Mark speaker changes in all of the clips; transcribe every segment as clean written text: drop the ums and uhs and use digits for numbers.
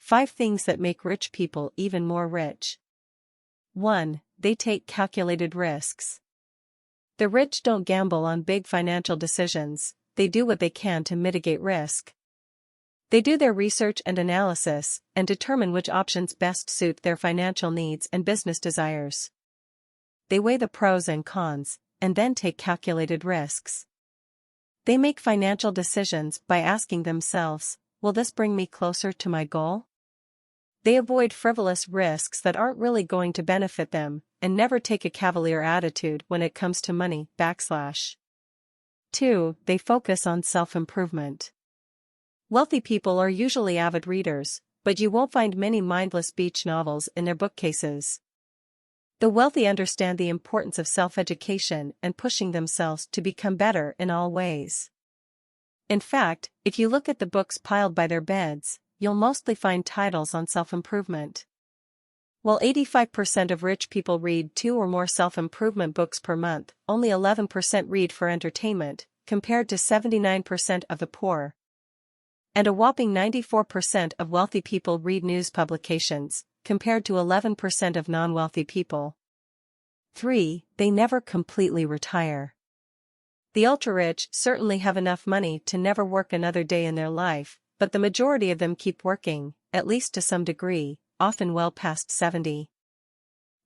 Speaker 1: 5 things that make rich people even more rich. 1. They take calculated risks. The rich don't gamble on big financial decisions, they do what they can to mitigate risk. They do their research and analysis, and determine which options best suit their financial needs and business desires. They weigh the pros and cons, and then take calculated risks. They make financial decisions by asking themselves, will this bring me closer to my goal? They avoid frivolous risks that aren't really going to benefit them, and never take a cavalier attitude when it comes to money. 2. They focus on self-improvement. Wealthy people are usually avid readers, but you won't find many mindless beach novels in their bookcases. The wealthy understand the importance of self-education and pushing themselves to become better in all ways. In fact, if you look at the books piled by their beds, you'll mostly find titles on self-improvement. While 85% of rich people read 2 or more self-improvement books per month, only 11% read for entertainment, compared to 79% of the poor. And a whopping 94% of wealthy people read news publications, compared to 11% of non-wealthy people. 3. They never completely retire. The ultra-rich certainly have enough money to never work another day in their life, but the majority of them keep working, at least to some degree, often well past 70.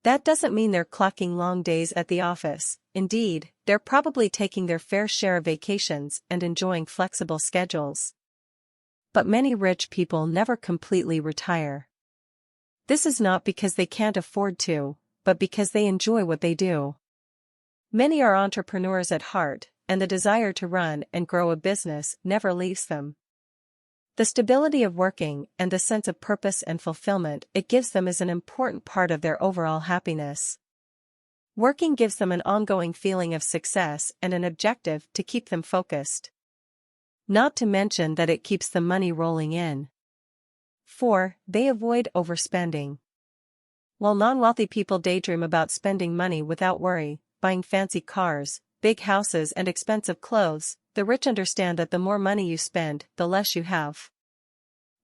Speaker 1: That doesn't mean they're clocking long days at the office. Indeed, they're probably taking their fair share of vacations and enjoying flexible schedules. But many rich people never completely retire. This is not because they can't afford to, but because they enjoy what they do. Many are entrepreneurs at heart, and the desire to run and grow a business never leaves them. The stability of working and the sense of purpose and fulfillment it gives them is an important part of their overall happiness. Working gives them an ongoing feeling of success and an objective to keep them focused. Not to mention that it keeps the money rolling in. 4. They avoid overspending. While non-wealthy people daydream about spending money without worry, buying fancy cars, big houses and expensive clothes, the rich understand that the more money you spend, the less you have.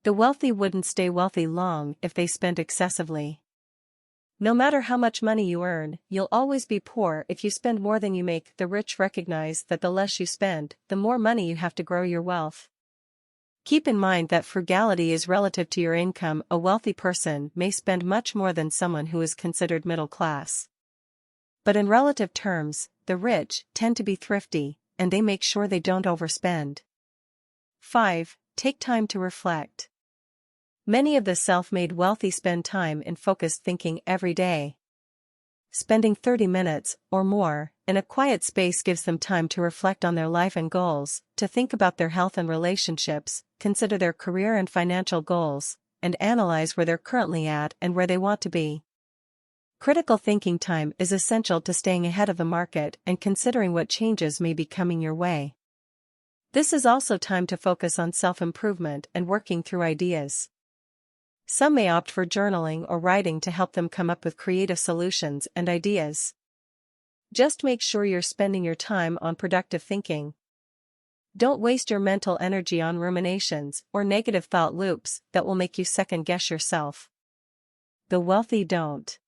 Speaker 1: The wealthy wouldn't stay wealthy long if they spent excessively. No matter how much money you earn, you'll always be poor if you spend more than you make. The rich recognize that the less you spend, the more money you have to grow your wealth. Keep in mind that frugality is relative to your income. A wealthy person may spend much more than someone who is considered middle class. But in relative terms, the rich tend to be thrifty, and they make sure they don't overspend. 5. Take time to reflect. Many of the self-made wealthy spend time in focused thinking every day. Spending 30 minutes, or more, in a quiet space gives them time to reflect on their life and goals, to think about their health and relationships, consider their career and financial goals, and analyze where they're currently at and where they want to be. Critical thinking time is essential to staying ahead of the market and considering what changes may be coming your way. This is also time to focus on self-improvement and working through ideas. Some may opt for journaling or writing to help them come up with creative solutions and ideas. Just make sure you're spending your time on productive thinking. Don't waste your mental energy on ruminations or negative thought loops that will make you second-guess yourself. The wealthy don't.